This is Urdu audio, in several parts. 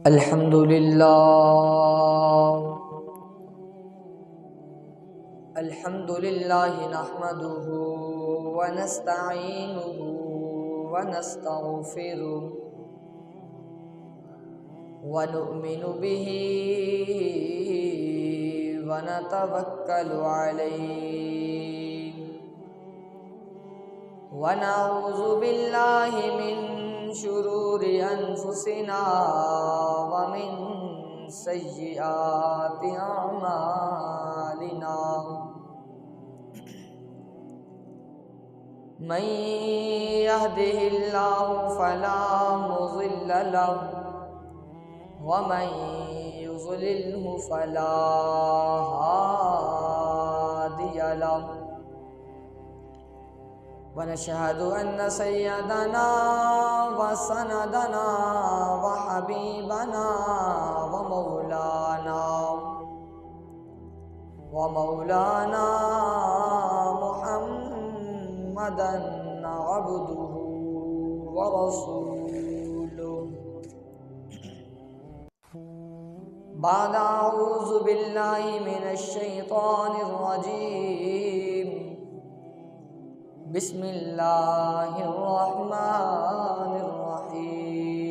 الحمد لله نحمده ونستعينه ونستغفره ونؤمن به ونتوكل عليه ونعوذ بالله من شرور أنفسنا ومن سيئات أعمالنا من يهده الله فلا مضل له ومن يضلله فلا هادي له ونشهد أن سيدنا وسندنا وحبيبنا ومولانا محمدا عبده ورسوله بعد أعوذ بالله من الشيطان الرجيم بسم الله الرحمن الرحيم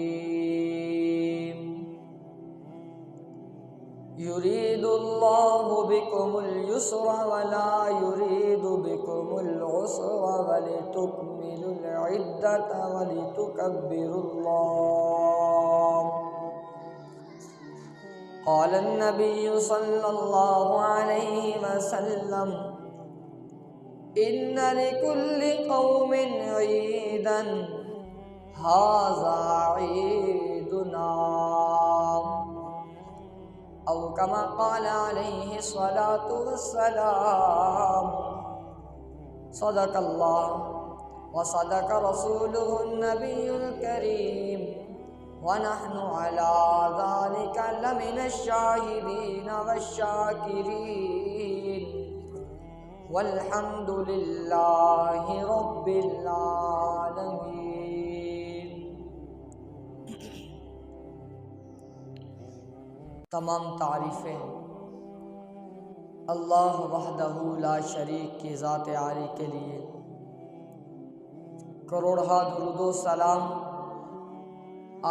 يريد الله بكم اليسر ولا يريد بكم العسر ولتكملوا العدة ولتكبروا الله قال النبي صلى الله عليه وسلم إن لكل قوم عيدا هذا عيدنا أو كما قال عليه الصلاة والسلام صدق الله وصدق رسوله النبي الكريم ونحن على ذلك لمن الشاهدين والشاكرين والحمد لله رب العالمین۔ تمام تعریفیں اللہ وحدہ لا شریک کی ذات عالی کے لیے، کروڑہا درود و سلام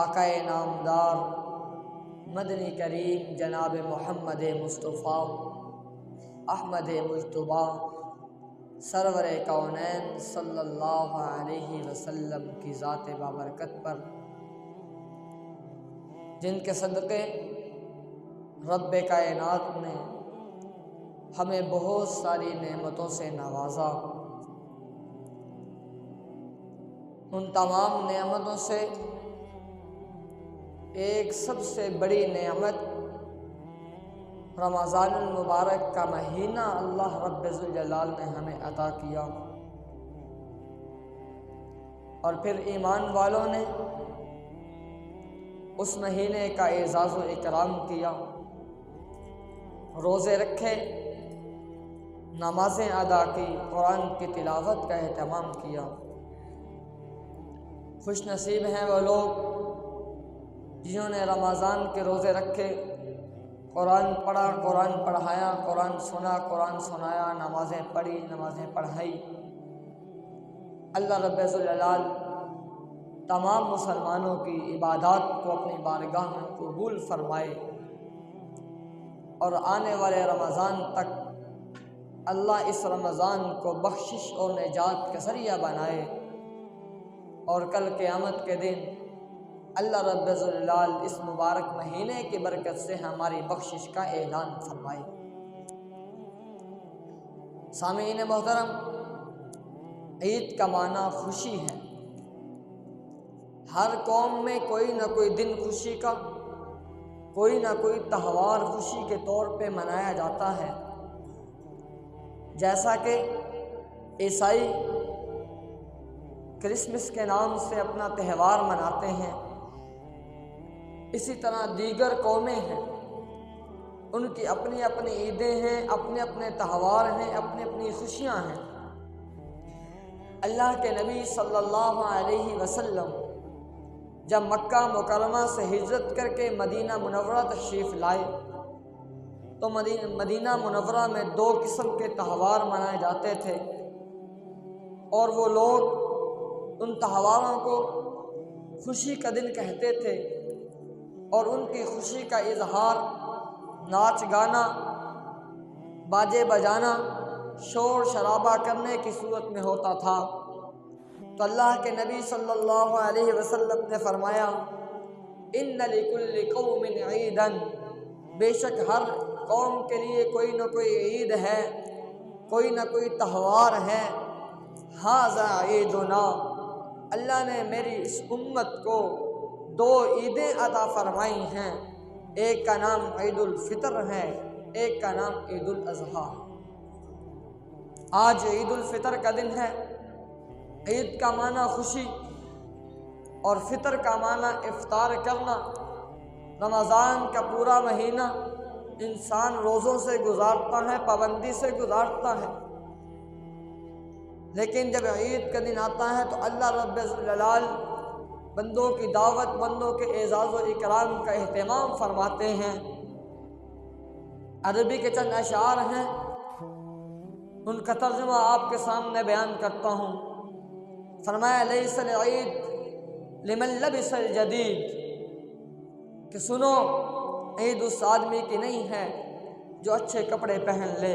آقا نامدار مدنی کریم جناب محمد مصطفیٰ احمد مجتبیٰ سرور کونین صلی اللہ علیہ وسلم کی ذات بابرکت پر، جن کے صدقے رب کائنات نے ہمیں بہت ساری نعمتوں سے نوازا۔ ان تمام نعمتوں سے ایک سب سے بڑی نعمت رمضان المبارک کا مہینہ اللہ رب ذوالجلال نے ہمیں عطا کیا، اور پھر ایمان والوں نے اس مہینے کا اعزاز و اکرام کیا، روزے رکھے، نمازیں ادا کی، قرآن کی تلاوت کا اہتمام کیا۔ خوش نصیب ہیں وہ لوگ جنہوں نے رمضان کے روزے رکھے، قرآن پڑھا، قرآن پڑھایا، قرآن سنا، قرآن سنایا، نمازیں پڑھی، نمازیں پڑھائی۔ اللہ رب ذوالجلال تمام مسلمانوں کی عبادات کو اپنی بارگاہ میں قبول فرمائے، اور آنے والے رمضان تک اللہ اس رمضان کو بخشش اور نجات کا ذریعہ بنائے، اور کل قیامت کے دن اللہ رب ذوالجلال اس مبارک مہینے کی برکت سے ہماری بخشش کا اعلان فرمائے۔ سامعین محترم، عید کا معنی خوشی ہے۔ ہر قوم میں کوئی نہ کوئی دن خوشی کا، کوئی نہ کوئی تہوار خوشی کے طور پہ منایا جاتا ہے۔ جیسا کہ عیسائی کرسمس کے نام سے اپنا تہوار مناتے ہیں، اسی طرح دیگر قومیں ہیں، ان کی اپنی اپنی عیدیں ہیں، اپنے اپنے تہوار ہیں، اپنی اپنی خوشیاں ہیں۔ اللہ کے نبی صلی اللہ علیہ وسلم جب مکہ مکرمہ سے ہجرت کر کے مدینہ منورہ تشریف لائے تو مدینہ منورہ میں 2 قسم کے تہوار منائے جاتے تھے، اور وہ لوگ ان تہواروں کو خوشی کا دن کہتے تھے، اور ان کی خوشی کا اظہار ناچ گانا، باجے بجانا، شور شرابہ کرنے کی صورت میں ہوتا تھا۔ تو اللہ کے نبی صلی اللہ علیہ وسلم نے فرمایا، ان لکل قوم عیدا، بے شک ہر قوم کے لیے کوئی نہ کوئی عید ہے، کوئی نہ کوئی تہوار ہے۔ ھذا عیدنا، اللہ نے میری اس امت کو 2 عیدیں عطا فرمائی ہیں، ایک کا نام عید الفطر ہے، ایک کا نام عید الاضحیٰ۔ آج عید الفطر کا دن ہے۔ عید کا معنی خوشی اور فطر کا معنی افطار کرنا۔ رمضان کا پورا مہینہ انسان روزوں سے گزارتا ہے، پابندی سے گزارتا ہے، لیکن جب عید کا دن آتا ہے تو اللہ رب الجلال بندوں کی دعوت، بندوں کے اعزاز و اکرام کا اہتمام فرماتے ہیں۔ عربی کے چند اشعار ہیں، ان کا ترجمہ آپ کے سامنے بیان کرتا ہوں۔ فرمایا، لیس العید لمن لبس الجدید، کہ سنو، عید اس آدمی کی نہیں ہے جو اچھے کپڑے پہن لے،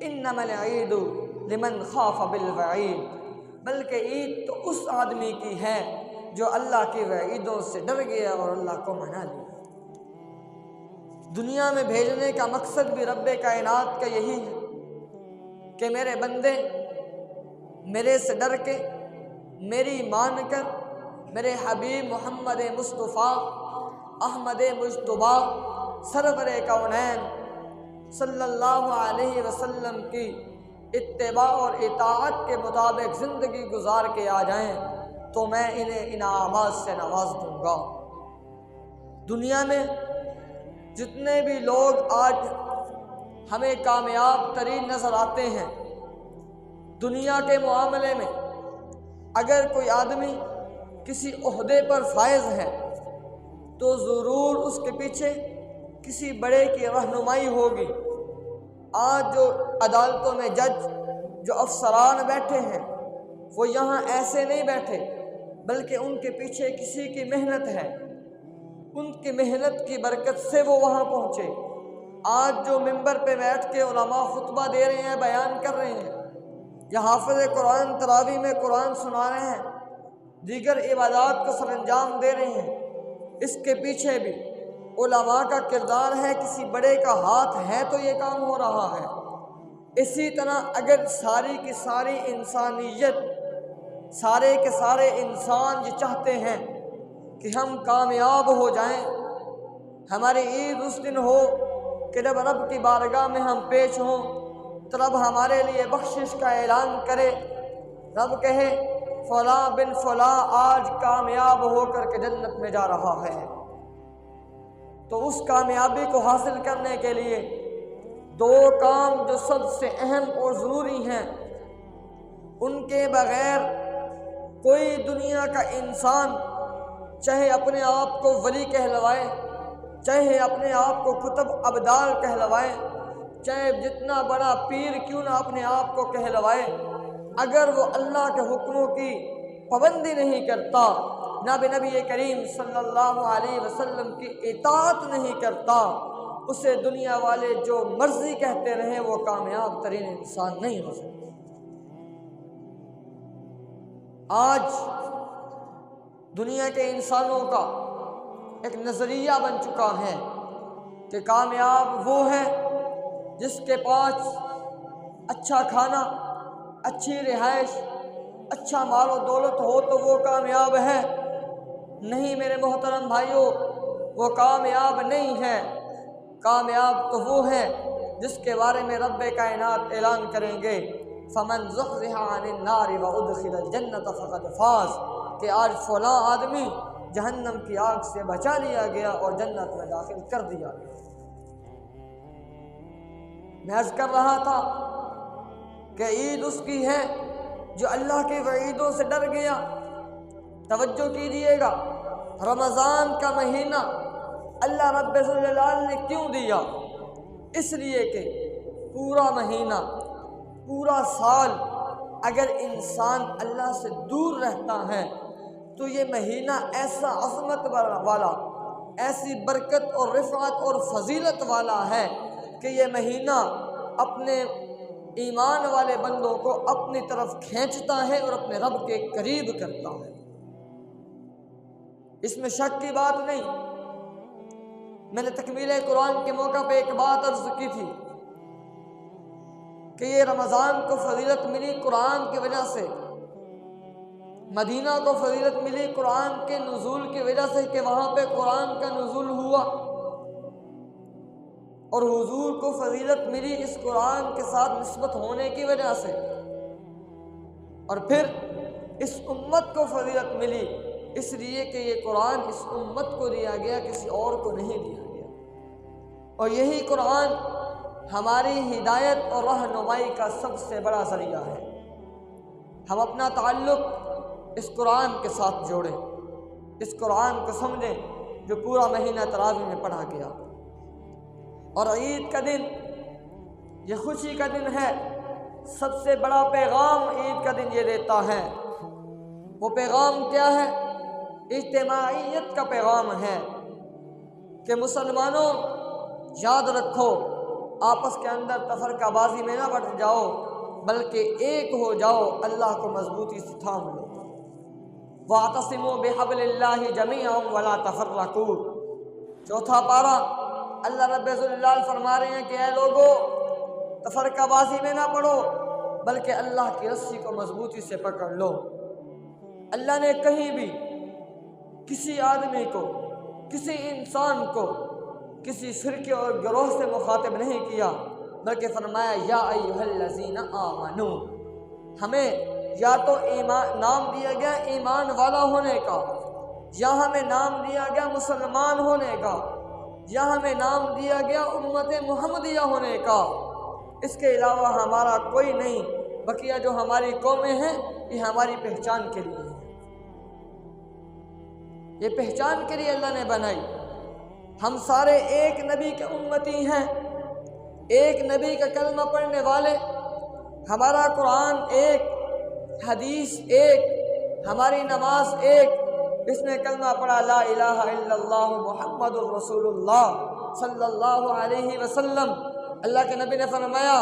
انما العید لمن خاف بالوعید، بلکہ عید تو اس آدمی کی ہے جو اللہ کی وعیدوں سے ڈر گیا اور اللہ کو منا لیا۔ دنیا میں بھیجنے کا مقصد بھی رب کائنات کا یہی ہے کہ میرے بندے میرے سے ڈر کے، میری مان کر، میرے حبیب محمد مصطفیٰ احمد مجتبیٰ سرور کونین صلی اللہ علیہ وسلم کی اتباع اور اطاعت کے مطابق زندگی گزار کے آ جائیں تو میں انہیں انعامات سے نواز دوں گا۔ دنیا میں جتنے بھی لوگ آج ہمیں کامیاب ترین نظر آتے ہیں، دنیا کے معاملے میں اگر کوئی آدمی کسی عہدے پر فائز ہے تو ضرور اس کے پیچھے کسی بڑے کی رہنمائی ہوگی۔ آج جو عدالتوں میں جج، جو افسران بیٹھے ہیں، وہ یہاں ایسے نہیں بیٹھے، بلکہ ان کے پیچھے کسی کی محنت ہے، ان کی محنت کی برکت سے وہ وہاں پہنچے۔ آج جو منبر پہ بیٹھ کے علماء خطبہ دے رہے ہیں، بیان کر رہے ہیں، یا حافظ قرآن تراویح میں قرآن سنا رہے ہیں، دیگر عبادات کو سر انجام دے رہے ہیں، اس کے پیچھے بھی علماء کا کردار ہے، کسی بڑے کا ہاتھ ہے تو یہ کام ہو رہا ہے۔ اسی طرح اگر ساری کی ساری انسانیت، سارے کے سارے انسان یہ چاہتے ہیں کہ ہم کامیاب ہو جائیں، ہماری عید اس دن ہو کہ جب رب کی بارگاہ میں ہم پیش ہوں تو رب ہمارے لیے بخشش کا اعلان کرے، رب کہے فلاں بن فلاں آج کامیاب ہو کر کے جنت میں جا رہا ہے۔ تو اس کامیابی کو حاصل کرنے کے لیے 2 کام جو سب سے اہم اور ضروری ہیں، ان کے بغیر کوئی دنیا کا انسان چاہے اپنے آپ کو ولی کہلوائے، چاہے اپنے آپ کو قطب ابدال کہلوائے، چاہے جتنا بڑا پیر کیوں نہ اپنے آپ کو کہلوائے، اگر وہ اللہ کے حکموں کی پابندی نہیں کرتا، نبی کریم صلی اللہ علیہ وسلم کی اطاعت نہیں کرتا، اسے دنیا والے جو مرضی کہتے رہیں، وہ کامیاب ترین انسان نہیں ہو سکتا۔ آج دنیا کے انسانوں کا ایک نظریہ بن چکا ہے کہ کامیاب وہ ہے جس کے پاس اچھا کھانا، اچھی رہائش، اچھا مال و دولت ہو تو وہ کامیاب ہے۔ نہیں میرے محترم بھائیوں، وہ کامیاب نہیں ہے۔ کامیاب تو وہ ہے جس کے بارے میں رب کائنات اعلان کریں گے، فمن زحزح عن النار وادخل الجنة فقد فاز، کہ آج فلاں آدمی جہنم کی آگ سے بچا لیا گیا اور جنت میں داخل کر دیا گیا۔ میں عرض کر رہا تھا کہ عید اس کی ہے جو اللہ کی وعیدوں سے ڈر گیا۔ توجہ کیجیے گا، رمضان کا مہینہ اللہ رب الجلال نے کیوں دیا؟ اس لیے کہ پورا مہینہ، پورا سال اگر انسان اللہ سے دور رہتا ہے تو یہ مہینہ ایسا عظمت والا، ایسی برکت اور رفعت اور فضیلت والا ہے کہ یہ مہینہ اپنے ایمان والے بندوں کو اپنی طرف کھینچتا ہے اور اپنے رب کے قریب کرتا ہے۔ اس میں شک کی بات نہیں۔ میں نے تکمیل قرآن کے موقع پہ ایک بات عرض کی تھی کہ یہ رمضان کو فضیلت ملی قرآن کی وجہ سے، مدینہ کو فضیلت ملی قرآن کے نزول کی وجہ سے کہ وہاں پہ قرآن کا نزول ہوا، اور حضور کو فضیلت ملی اس قرآن کے ساتھ نسبت ہونے کی وجہ سے، اور پھر اس امت کو فضیلت ملی اس لیے کہ یہ قرآن اس امت کو دیا گیا، کسی اور کو نہیں دیا گیا، اور یہی قرآن ہماری ہدایت اور رہنمائی کا سب سے بڑا ذریعہ ہے۔ ہم اپنا تعلق اس قرآن کے ساتھ جوڑیں، اس قرآن کو سمجھیں جو پورا مہینہ تراویح میں پڑھا گیا۔ اور عید کا دن یہ خوشی کا دن ہے، سب سے بڑا پیغام عید کا دن یہ دیتا ہے۔ وہ پیغام کیا ہے؟ اجتماعیت کا پیغام ہے کہ مسلمانوں یاد رکھو، آپس کے اندر تفرقہ بازی میں نہ بٹ جاؤ، بلکہ ایک ہو جاؤ، اللہ کو مضبوطی سے تھام لو۔ وَاعْتَصِمُوا بِحَبْلِ اللَّهِ جَمِيعًا وَلَا تَفَرَّقُوا۔ چوتھا پارہ اللہ رب الجلال فرما رہے ہیں کہ اے لوگو، تفرقہ بازی میں نہ پڑو، بلکہ اللہ کی رسی کو مضبوطی سے پکڑ لو۔ اللہ نے کہیں بھی کسی آدمی کو، کسی انسان کو کسی فرقے اور گروہ سے مخاطب نہیں کیا، بلکہ فرمایا یا ایھا الذین آمنو۔ ہمیں یا تو نام دیا گیا ایمان والا ہونے کا، یا ہمیں نام دیا گیا مسلمان ہونے کا، یا ہمیں نام دیا گیا امت محمدیہ ہونے کا۔ اس کے علاوہ ہمارا کوئی نہیں، بقیہ جو ہماری قومیں ہیں یہ ہماری پہچان کے لیے ہیں، یہ پہچان کے لیے اللہ نے بنائی۔ ہم سارے ایک نبی کے امتی ہیں، ایک نبی کا کلمہ پڑھنے والے، ہمارا قرآن ایک، حدیث ایک، ہماری نماز ایک۔ اس نے کلمہ پڑھا لا الہ الا اللہ محمد الرسول اللہ صلی اللہ علیہ وسلم۔ اللہ کے نبی نے فرمایا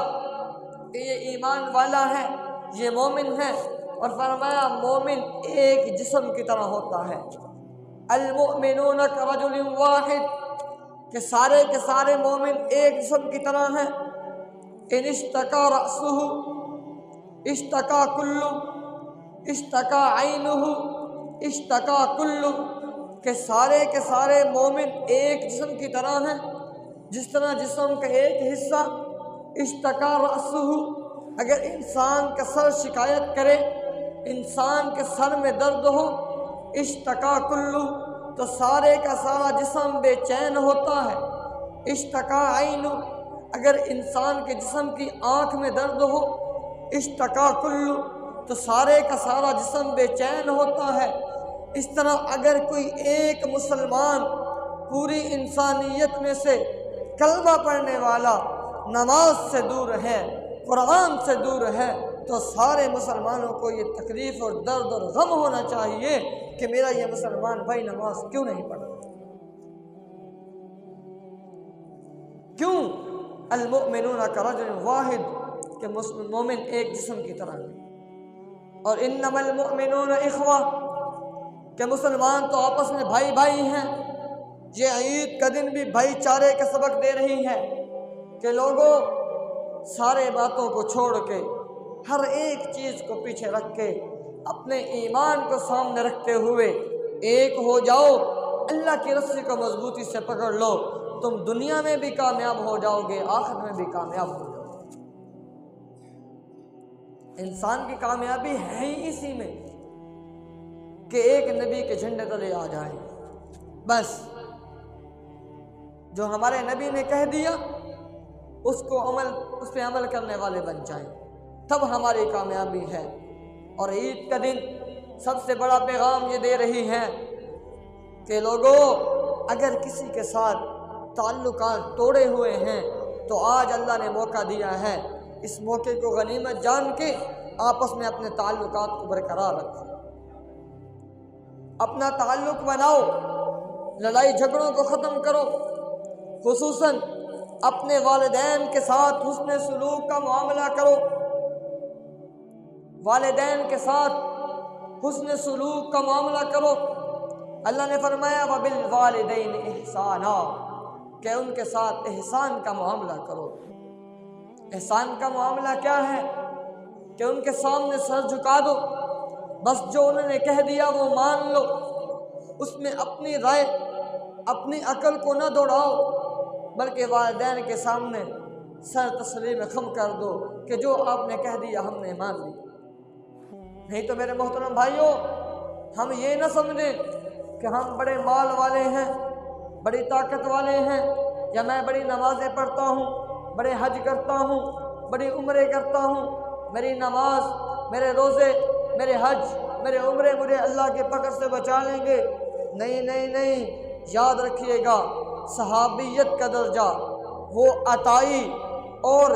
کہ یہ ایمان والا ہے، یہ مومن ہے، اور فرمایا مومن ایک جسم کی طرح ہوتا ہے۔ المؤمنون کرجل واحد، کہ سارے کے سارے مومن ایک جسم کی طرح ہیں۔ ان اشتکا رأسہ اشتکا کلہ، اشتکا عینہ اشتکا کلہ، کہ سارے کے سارے مومن ایک جسم کی طرح ہیں۔ جس طرح جسم کا ایک حصہ اشتکا رأسہ، اگر انسان کا سر شکایت کرے، انسان کے سر میں درد ہو، اشتکا کلہ، تو سارے کا سارا جسم بے چین ہوتا ہے۔ اشتکا عینہ، اگر انسان کے جسم کی آنکھ میں درد ہو، اشتکا کلہ، تو سارے کا سارا جسم بے چین ہوتا ہے۔ اس طرح اگر کوئی ایک مسلمان پوری انسانیت میں سے کلمہ پڑھنے والا نماز سے دور ہے، قرآن سے دور ہے، تو سارے مسلمانوں کو یہ تکلیف اور درد اور غم ہونا چاہیے کہ میرا یہ مسلمان بھائی نماز کیوں نہیں پڑھا؟ کیوں؟ المؤمنون کرجل واحد، کہ مومن ایک جسم کی طرح ہے۔ اور انما المؤمنون اخوہ، کہ مسلمان تو آپس میں بھائی بھائی ہیں۔ یہ عید کا دن بھی بھائی چارے کا سبق دے رہی ہے کہ لوگوں سارے باتوں کو چھوڑ کے، ہر ایک چیز کو پیچھے رکھ کے، اپنے ایمان کو سامنے رکھتے ہوئے ایک ہو جاؤ، اللہ کی رسی کو مضبوطی سے پکڑ لو، تم دنیا میں بھی کامیاب ہو جاؤ گے، آخرت میں بھی کامیاب ہو جاؤ گے۔ انسان کی کامیابی ہے ہی اسی میں کہ ایک نبی کے جھنڈے تلے آ جائیں، بس جو ہمارے نبی نے کہہ دیا اس پہ عمل کرنے والے بن جائیں، تب ہماری کامیابی ہے۔ اور عید کا دن سب سے بڑا پیغام یہ دے رہی ہے کہ لوگوں اگر کسی کے ساتھ تعلقات توڑے ہوئے ہیں تو آج اللہ نے موقع دیا ہے، اس موقع کو غنیمت جان کے آپس میں اپنے تعلقات کو برقرار رکھو، اپنا تعلق بناؤ، لڑائی جھگڑوں کو ختم کرو، خصوصاً اپنے والدین کے ساتھ حسن سلوک کا معاملہ کرو، والدین کے ساتھ حسن سلوک کا معاملہ کرو۔ اللہ نے فرمایا وَبِالْوَالِدَيْنِ إِحْسَانًا، کہ ان کے ساتھ احسان کا معاملہ کرو۔ احسان کا معاملہ کیا ہے؟ کہ ان کے سامنے سر جھکا دو، بس جو انہوں نے کہہ دیا وہ مان لو، اس میں اپنی رائے اپنی عقل کو نہ دوڑاؤ، بلکہ والدین کے سامنے سر تسلیم خم کر دو کہ جو آپ نے کہہ دیا ہم نے مان لیا۔ نہیں تو میرے محترم بھائیوں، ہم یہ نہ سمجھیں کہ ہم بڑے مال والے ہیں، بڑی طاقت والے ہیں، یا میں بڑی نمازیں پڑھتا ہوں، بڑے حج کرتا ہوں، بڑی عمرے کرتا ہوں، میری نماز، میرے روزے، میرے حج، میرے عمرے مجھے اللہ کے پکڑ سے بچا لیں گے۔ نہیں نہیں نہیں، یاد رکھیے گا صحابیت کا درجہ وہ عطائی اور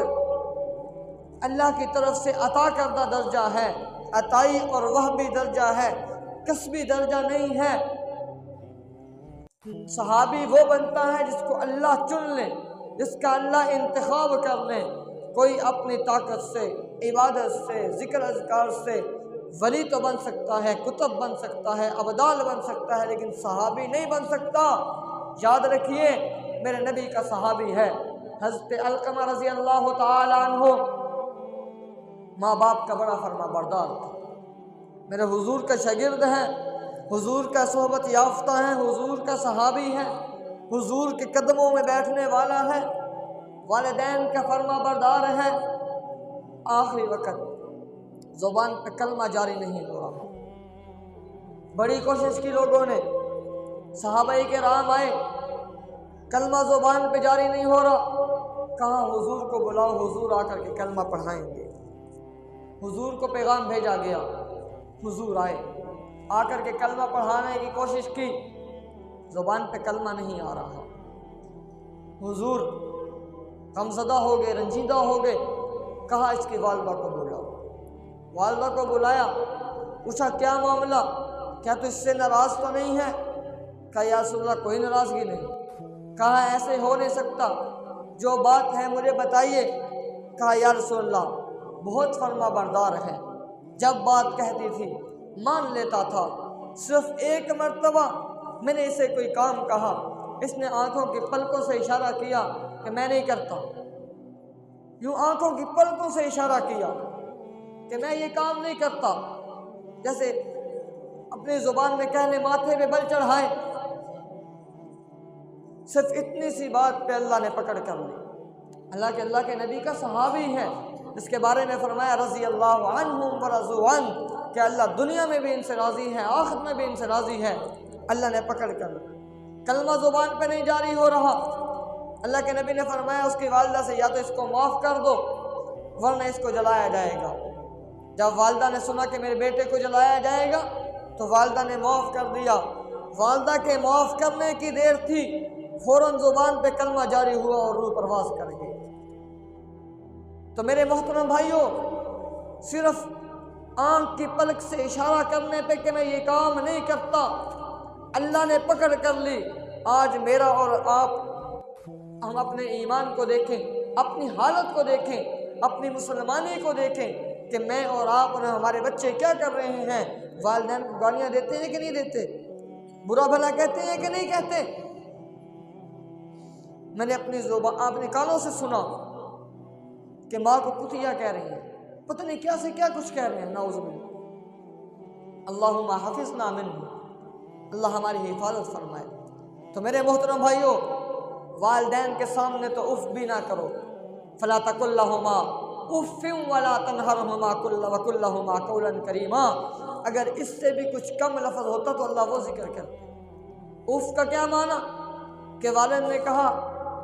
اللہ کی طرف سے عطا کردہ درجہ ہے، عطائی اور وہبی درجہ ہے، کسبی درجہ نہیں ہے۔ صحابی وہ بنتا ہے جس کو اللہ چن لے، جس کا اللہ انتخاب کر لے۔ کوئی اپنی طاقت سے، عبادت سے، ذکر اذکار سے ولی تو بن سکتا ہے، کتب بن سکتا ہے، ابدال بن سکتا ہے، لیکن صحابی نہیں بن سکتا۔ یاد رکھیے میرے نبی کا صحابی ہے حضرت علقمہ رضی اللہ تعالی عنہ، ماں باپ کا بڑا فرما بردار تھا، میرے حضور کا شاگرد ہے، حضور کا صحبت یافتہ ہے، حضور کا صحابی ہے، حضور کے قدموں میں بیٹھنے والا ہے، والدین کا فرما بردار ہے۔ آخری وقت زبان پہ کلمہ جاری نہیں ہو رہا، بڑی کوشش کی لوگوں نے، صحابہ کرام آئے، کلمہ زبان پہ جاری نہیں ہو رہا، کہاں حضور کو بلاؤ، حضور آ کر کے کلمہ پڑھائیں گے۔ حضور کو پیغام بھیجا گیا، حضور آئے، آ کر کے کلمہ پڑھانے کی کوشش کی، زبان پہ کلمہ نہیں آ رہا۔ حضور غمزدہ ہو گئے، رنجیدہ ہو گئے، کہا اس کی والدہ کو بلاؤ۔ والدہ کو بلایا، پوچھا کیا معاملہ، کیا تو اس سے ناراض تو نہیں ہے؟ کہا یا رسول اللہ کوئی ناراضگی نہیں۔ کہا ایسے ہو نہیں سکتا، جو بات ہے مجھے بتائیے۔ کہا یا رسول اللہ بہت فرما بردار ہے، جب بات کہتی تھی مان لیتا تھا، صرف ایک مرتبہ میں نے اسے کوئی کام کہا، اس نے آنکھوں کی پلکوں سے اشارہ کیا کہ میں نہیں کرتا، یوں آنکھوں کی پلکوں سے اشارہ کیا کہ میں یہ کام نہیں کرتا، جیسے اپنی زبان میں کہنے ماتھے پہ بل چڑھائے۔ صرف اتنی سی بات پہ اللہ نے پکڑ کر لی۔ اللہ کے نبی کا صحابی ہے، اس کے بارے میں فرمایا رضی اللہ عنہم ورضوا عنہ، کہ اللہ دنیا میں بھی ان سے راضی ہے، آخرت میں بھی ان سے راضی ہے۔ اللہ نے پکڑ کر کلمہ زبان پہ نہیں جاری ہو رہا۔ اللہ کے نبی نے فرمایا اس کی والدہ سے یا تو اس کو معاف کر دو ورنہ اس کو جلایا جائے گا۔ جب والدہ نے سنا کہ میرے بیٹے کو جلایا جائے گا تو والدہ نے معاف کر دیا۔ والدہ کے معاف کرنے کی دیر تھی، فوراً زبان پہ کلمہ جاری ہوا اور روح پرواز کر گئی۔ تو میرے محترم بھائیوں، صرف آنکھ کی پلک سے اشارہ کرنے پہ کہ میں یہ کام نہیں کرتا، اللہ نے پکڑ کر لی۔ آج میرا اور آپ، ہم اپنے ایمان کو دیکھیں، اپنی حالت کو دیکھیں، اپنی مسلمانی کو دیکھیں کہ میں اور آپ اور ہمارے بچے کیا کر رہے ہیں۔ والدین کو گالیاں دیتے ہیں کہ نہیں دیتے؟ برا بھلا کہتے ہیں کہ نہیں کہتے؟ میں نے اپنے کانوں سے سنا کہ ماں کو کتیا کہہ رہی ہیں، پتہ نہیں کیا سے کیا کچھ کہہ رہے ہیں، نعوذ باللہ۔ اللہم حفظنا منہ، اللہ ہماری حفاظت فرمائے۔ تو میرے محترم بھائیوں، والدین کے سامنے تو اف بھی نہ کرو، فلا تقل لہما اف ولا تنہرہما وقل لہما قولا کریما۔ اگر اس سے بھی کچھ کم لفظ ہوتا تو اللہ وہ ذکر کرتے۔ اف کا کیا معنی؟ کہ والد نے کہا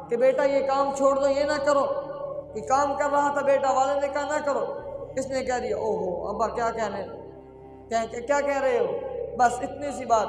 کہ بیٹا یہ کام چھوڑ دو، یہ نہ کرو، کہ کام کر رہا تھا بیٹا، والد نے کہا نہ کرو، اس نے کہہ دیا اوہو ابا کیا کہنے، کیا کہہ رہے ہو، بس اتنی سی بات۔